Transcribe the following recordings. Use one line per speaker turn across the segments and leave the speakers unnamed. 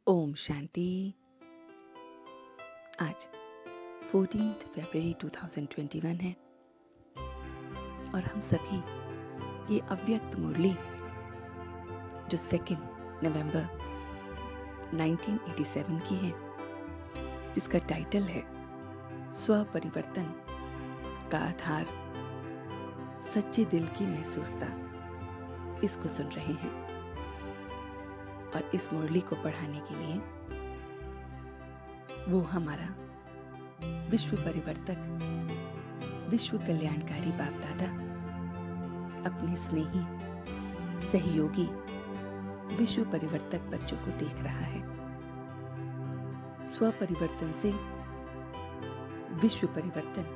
ओम शांति। आज 14 फरवरी 2021 है और हम सभी ये अव्यक्त मुरली जो 2 नवंबर 1987 की है, जिसका टाइटल है स्व परिवर्तन का आधार, सच्चे दिल की महसूसता, इसको सुन रहे हैं। और इस मुरली को पढ़ाने के लिए वो हमारा विश्व परिवर्तक, विश्व कल्याणकारी बाप दादा अपने स्नेही सहयोगी विश्व परिवर्तक बच्चों को देख रहा है। स्व परिवर्तन से विश्व परिवर्तन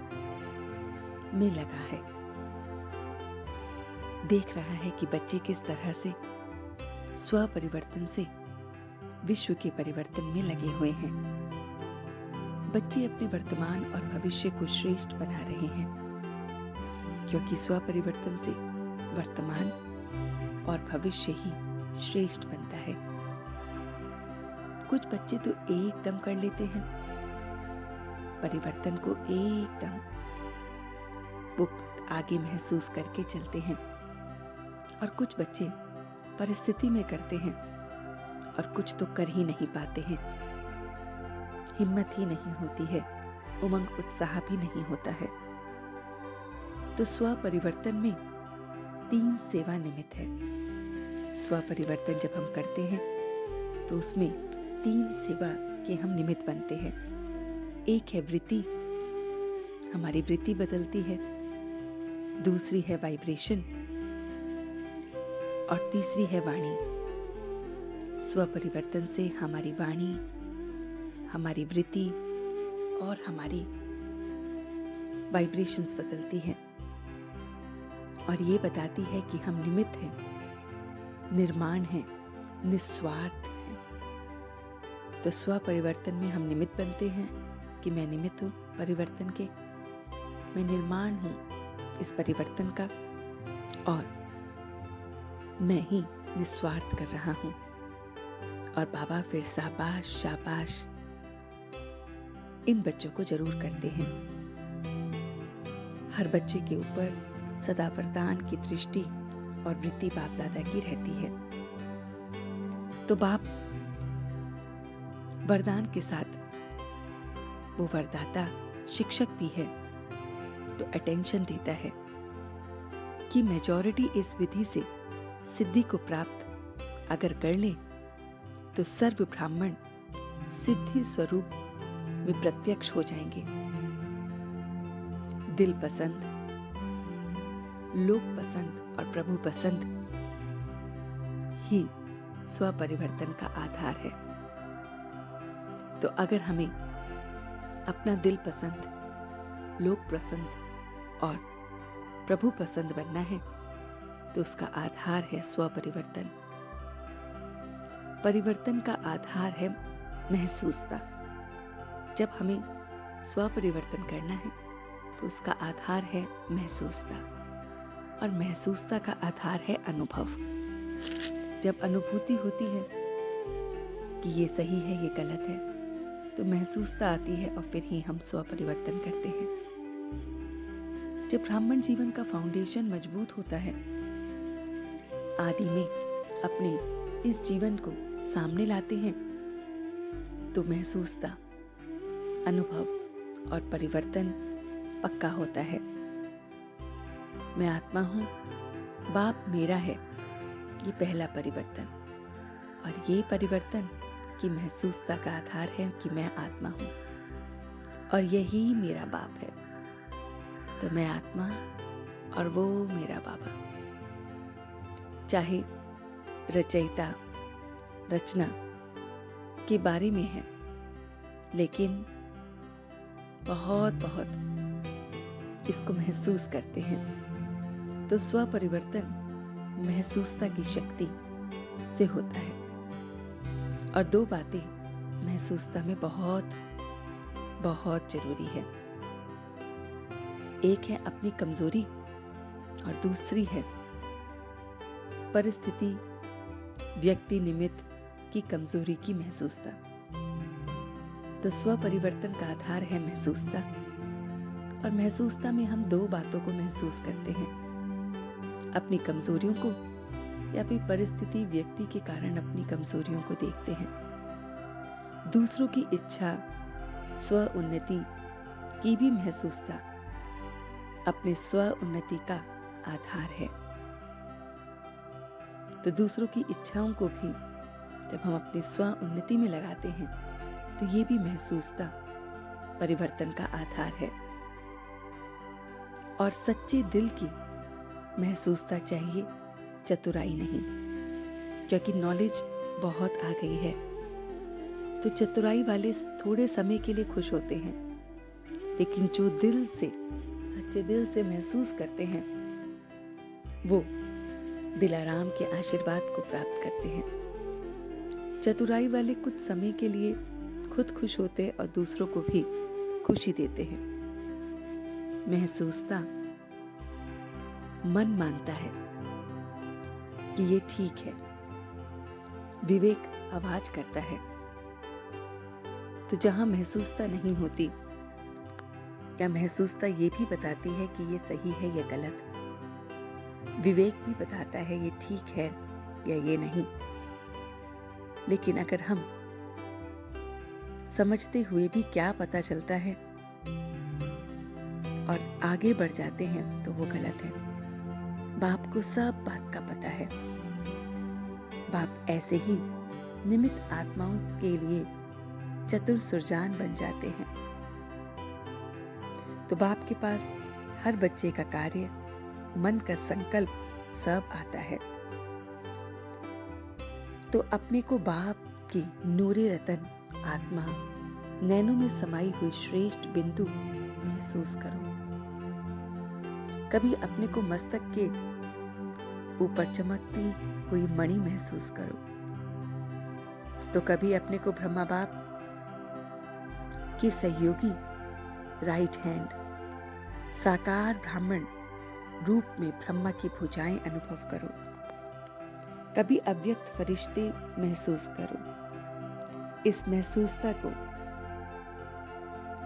में लगा है। देख रहा है कि बच्चे किस तरह से स्व परिवर्तन से विश्व के परिवर्तन में लगे हुए हैं। बच्चे अपने वर्तमान और भविष्य को श्रेष्ठ बना रहे हैं, क्योंकि स्व परिवर्तन से वर्तमान और भविष्य ही श्रेष्ठ बनता है। कुछ बच्चे तो एकदम कर लेते हैं परिवर्तन को, एकदम वो आगे महसूस करके चलते हैं, और कुछ बच्चे परिस्थिति में करते हैं और कुछ तो कर ही नहीं पाते हैं। हिम्मत ही नहीं होती है, उमंग उत्साह भी नहीं होता है। तो स्व परिवर्तन में 3 सेवा निमित्त है। स्व परिवर्तन जब हम करते हैं तो उसमें 3 सेवा के हम निमित्त बनते हैं। एक है वृत्ति, हमारी वृत्ति बदलती है। दूसरी है वाइब्रेशन और तीसरी है वाणी। स्व परिवर्तन से हमारी वाणी, हमारी वृत्ति और हमारी वाइब्रेशंस बदलती है और ये बताती है कि हम निमित्त हैं, निर्माण हैं, निस्वार्थ हैं। तो स्व परिवर्तन में हम निमित्त बनते हैं कि मैं निमित्त हूँ परिवर्तन के, मैं निर्माण हूँ इस परिवर्तन का और मैं ही निस्वार्थ कर रहा हूँ। और बाबा फिर शाबाश शाबाश इन बच्चों को जरूर करते हैं। हर बच्चे के ऊपर सदा वरदान की दृष्टि और वृत्ति बाप दादा की रहती है। तो बाप वरदान के साथ वो वरदाता शिक्षक भी है, तो अटेंशन देता है कि मेजॉरिटी इस विधि से सिद्धि को प्राप्त अगर कर ले तो सर्व ब्राह्मण सिद्धि स्वरूप में प्रत्यक्ष हो जाएंगे। दिल पसंद, लोक पसंद और प्रभु पसंद ही स्व परिवर्तन का आधार है। तो अगर हमें अपना दिल पसंद, लोक पसंद और प्रभु पसंद बनना है तो उसका आधार है स्व परिवर्तन। परिवर्तन का आधार है महसूसता। जब हमें स्व परिवर्तन करना है तो उसका आधार है महसूसता, और महसूसता का आधार है अनुभव। जब अनुभूति होती है कि ये सही है, ये गलत है, तो महसूसता आती है और फिर ही हम स्व परिवर्तन करते हैं। जब ब्राह्मण जीवन का फाउंडेशन मजबूत होता है, आदि में अपने इस जीवन को सामने लाते हैं, तो महसूसता, अनुभव और परिवर्तन पक्का होता है। मैं आत्मा हूं, बाप मेरा है, ये पहला परिवर्तन। और ये परिवर्तन की महसूसता का आधार है कि मैं आत्मा हूं और यही मेरा बाप है। तो मैं आत्मा और वो मेरा बाबा। चाहे रचयिता रचना के बारे में है, लेकिन बहुत बहुत इसको महसूस करते हैं। तो स्व परिवर्तन महसूसता की शक्ति से होता है। और 2 बातें महसूसता में बहुत बहुत जरूरी है। एक है अपनी कमजोरी और दूसरी है परिस्थिति, व्यक्ति निमित्त की कमजोरी की महसूसता। तो स्व परिवर्तन का आधार है महसूसता, और महसूसता में हम दो बातों को महसूस करते हैं, अपनी कमजोरियों को, या फिर परिस्थिति व्यक्ति के कारण अपनी कमजोरियों को देखते हैं। दूसरों की इच्छा, स्व उन्नति की भी महसूसता अपने स्व उन्नति का आधार है। तो दूसरों की इच्छाओं को भी जब हम अपनी स्व उन्नति में लगाते हैं तो ये भी महसूसता परिवर्तन का आधार है। और सच्चे दिल की महसूसता चाहिए, चतुराई नहीं, क्योंकि नॉलेज बहुत आ गई है। तो चतुराई वाले थोड़े समय के लिए खुश होते हैं, लेकिन जो दिल से, सच्चे दिल से महसूस करते हैं, वो दिलाराम के आशीर्वाद को प्राप्त करते हैं। चतुराई वाले कुछ समय के लिए खुद खुश होते और दूसरों को भी खुशी देते हैं। महसूसता मन मानता है कि ये ठीक है, विवेक आवाज करता है। तो जहां महसूसता नहीं होती, या महसूसता ये भी बताती है कि ये सही है या गलत, विवेक भी बताता है ये ठीक है या ये नहीं, लेकिन अगर हम समझते हुए भी क्या पता चलता है और आगे बढ़ जाते हैं तो वो गलत है। बाप को सब बात का पता है। बाप ऐसे ही निमित्त आत्माओं के लिए चतुर सुरजान बन जाते हैं। तो बाप के पास हर बच्चे का कार्य, मन का संकल्प सब आता है। तो अपने को बाप की नूरे रतन आत्मा, नैनों में समाई हुई श्रेष्ठ बिंदु महसूस करो। कभी अपने को मस्तक के ऊपर चमकती हुई मणि महसूस करो, तो कभी अपने को ब्रह्मा बाप के सहयोगी राइट हैंड, साकार ब्राह्मण रूप में ब्रह्मा की भुजाएं अनुभव करो। कभी अव्यक्त फरिश्ते महसूस करो। इस महसूसता को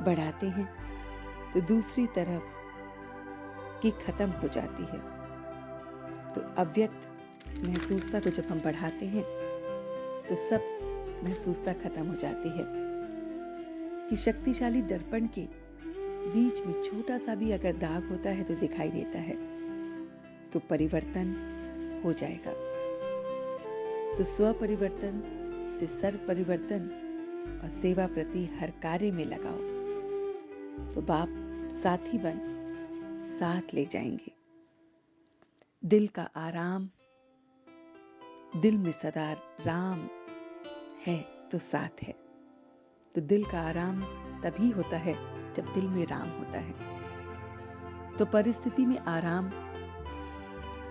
बढ़ाते हैं तो दूसरी तरफ की खत्म हो जाती है। तो अव्यक्त महसूसता को जब हम बढ़ाते हैं तो सब महसूसता खत्म हो जाती है। कि शक्तिशाली दर्पण के बीच में छोटा सा भी अगर दाग होता है तो दिखाई देता है, तो परिवर्तन हो जाएगा। तो स्व परिवर्तन से सर्व परिवर्तन और सेवा प्रति हर कार्य में लगाओ, तो बाप साथी बन साथ ले जाएंगे। दिल का आराम, दिल में सदा राम है तो साथ है। तो दिल का आराम तभी होता है जब दिल में राम होता है। तो परिस्थिति में आराम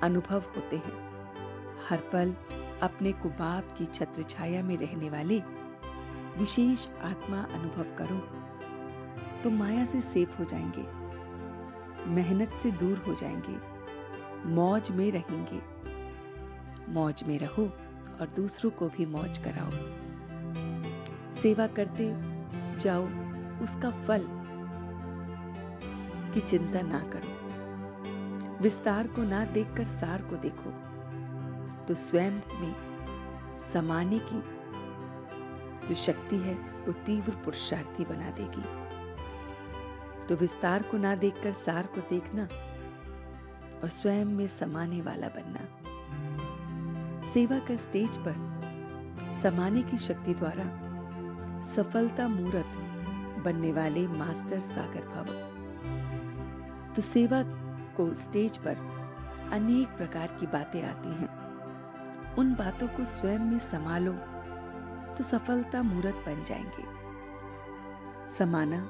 अनुभव होते हैं। हर पल अपने को बाप की छत्र छाया में रहने वाले विशेष आत्मा अनुभव करो, तो माया से सेफ हो जाएंगे, मेहनत से दूर हो जाएंगे, मौज में रहेंगे। मौज में रहो और दूसरों को भी मौज कराओ। सेवा करते जाओ, उसका फल की चिंता ना करो। विस्तार को ना देखकर सार को देखो, तो स्वयं में समाने की जो शक्ति है वो तीव्र पुरुषार्थी बना देगी। तो विस्तार को ना देखकर सार को देखना और स्वयं में समाने वाला बनना। सेवा का स्टेज पर समाने की शक्ति द्वारा सफलता मूर्त बनने वाले मास्टर सागर भव। तो सेवा को स्टेज पर अनेक प्रकार की बातें आती हैं, उन बातों को स्वयं में संभालो तो सफलता मूर्त बन जाएंगे। समाना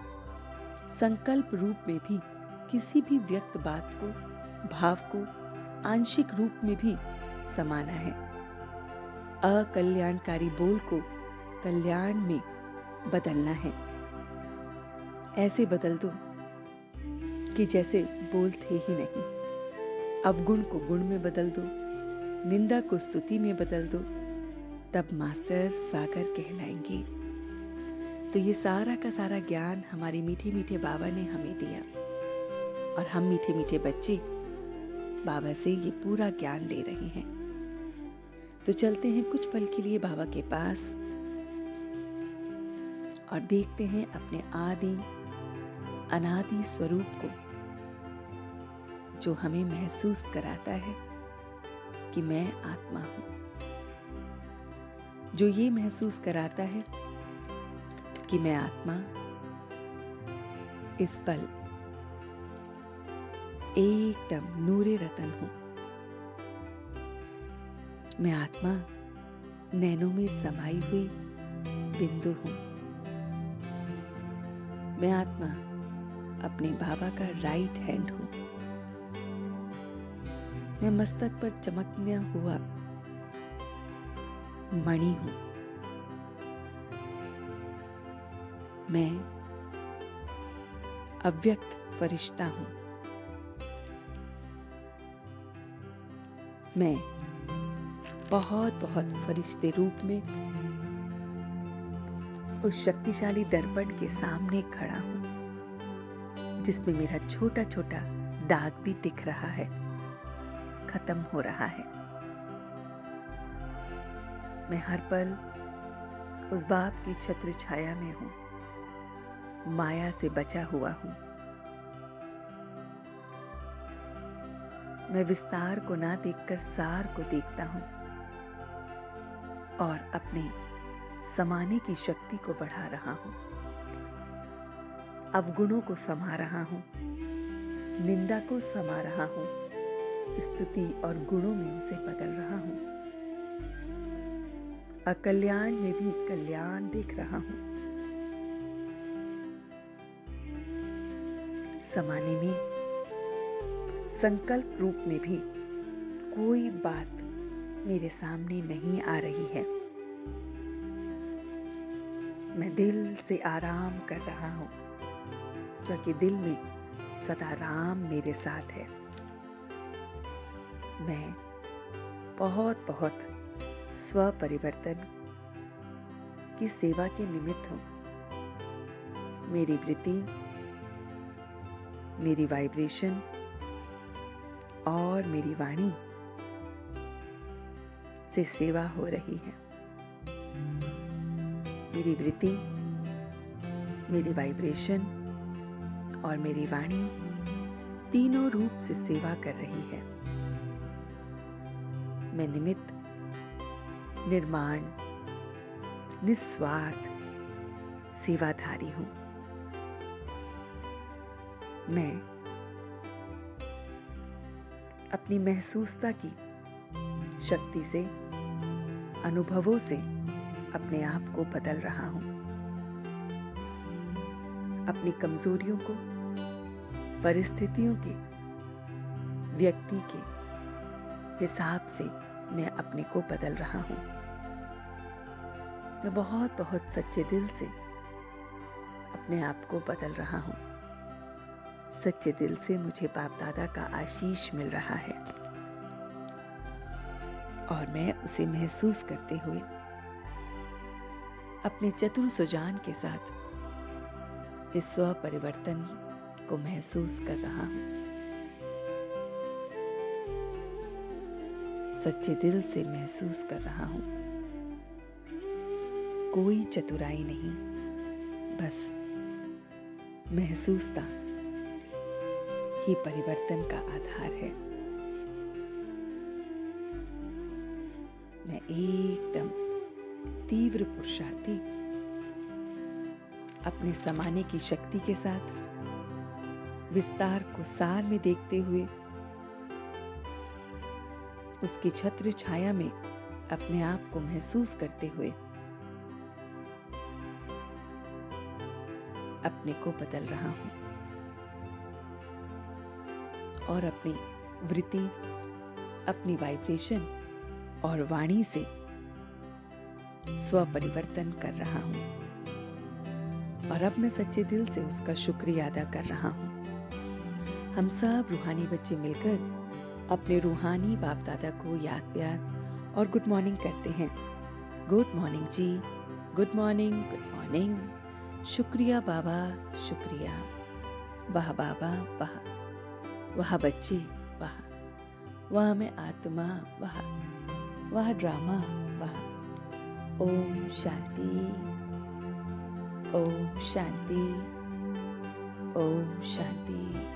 संकल्प रूप में भी किसी भी व्यक्त बात को, भाव को आंशिक रूप में भी समाना है। अकल्याणकारी बोल को कल्याण में बदलना है। ऐसे बदल दो कि जैसे बोल थे ही नहीं। अवगुण को गुण में बदल दो, निंदा को स्तुति में बदल दो, तब मास्टर सागर कहलाएंगे। तो ये सारा का सारा ज्ञान हमारे मीठे मीठे बाबा ने हमें दिया और हम मीठे मीठे बच्चे बाबा से ये पूरा ज्ञान ले रहे हैं। तो चलते हैं कुछ पल के लिए बाबा के पास और देखते हैं अपने आदि अनादि स्वरूप को, जो हमें महसूस कराता है कि मैं आत्मा हूं, जो ये महसूस कराता है कि मैं आत्मा इस पल एकदम नूरे रतन हूं। मैं आत्मा नैनों में समाई हुई बिंदु हूं। मैं आत्मा अपने बाबा का राइट हैंड हूं। मैं मस्तक पर चमकने हुआ मणि हूं। मैं अव्यक्त फरिश्ता हूं। मैं बहुत बहुत फरिश्ते रूप में उस शक्तिशाली दर्पण के सामने खड़ा हूं, जिसमें मेरा छोटा छोटा दाग भी दिख रहा है, खत्म हो रहा है। मैं हर पल उस बाप की छत्र छाया में हूं, माया से बचा हुआ हूं। मैं विस्तार को ना देखकर सार को देखता हूं और अपने समाने की शक्ति को बढ़ा रहा हूं। अवगुणों को समा रहा हूं, निंदा को समा रहा हूं, स्तुति और गुणों में उसे बदल रहा हूं। अकल्याण में भी कल्याण देख रहा हूं। समाने में संकल्प रूप में भी कोई बात मेरे सामने नहीं आ रही है। मैं दिल से आराम कर रहा हूं, क्योंकि दिल में सदा राम मेरे साथ है। मैं बहुत बहुत स्व परिवर्तन की सेवा के निमित्त हूं। मेरी वृत्ति, मेरी वाइब्रेशन और मेरी वाणी से सेवा हो रही है। मेरी वृत्ति, मेरी वाइब्रेशन और मेरी वाणी तीनों रूप से सेवा कर रही है। मैं निमित्त, निर्माण, निस्वार्थ सेवाधारी हूं। मैं अपनी महसूसता की शक्ति से, अनुभवों से अपने आप को बदल रहा हूं। अपनी कमजोरियों को परिस्थितियों के, व्यक्ति के हिसाब से मैं अपने को बदल रहा हूं। मैं बहुत बहुत सच्चे दिल से अपने आप को बदल रहा हूं। सच्चे दिल से मुझे बाप दादा का आशीष मिल रहा है और मैं उसे महसूस करते हुए अपने चतुर सुजान के साथ इस स्व परिवर्तन को महसूस कर रहा हूं। सच्चे दिल से महसूस कर रहा हूं। कोई चतुराई नहीं, बस महसूसता ही परिवर्तन का आधार है। मैं एकदम तीव्र पुरुषार्थी अपने समाने की शक्ति के साथ विस्तार को सार में देखते हुए उसकी छत्र छाया में अपने आप को महसूस करते हुए अपने को बदल रहा हूं और अपनी वृत्ति, अपनी वाइब्रेशन और वाणी से स्व परिवर्तन कर रहा हूं और अब मैं सच्चे दिल से उसका शुक्रिया अदा कर रहा हूं। हम सब रूहानी बच्चे मिलकर अपने रूहानी बाप दादा को याद, प्यार और गुड मॉर्निंग करते हैं। गुड मॉर्निंग जी, गुड मॉर्निंग, गुड मॉर्निंग। शुक्रिया बाबा, शुक्रिया। वाह बाबा, वाह। वाह बच्चे, वाह। वाह में आत्मा, वाह। वाह ड्रामा, वाह। ओम शांति, ओम शांति, ओम शांति।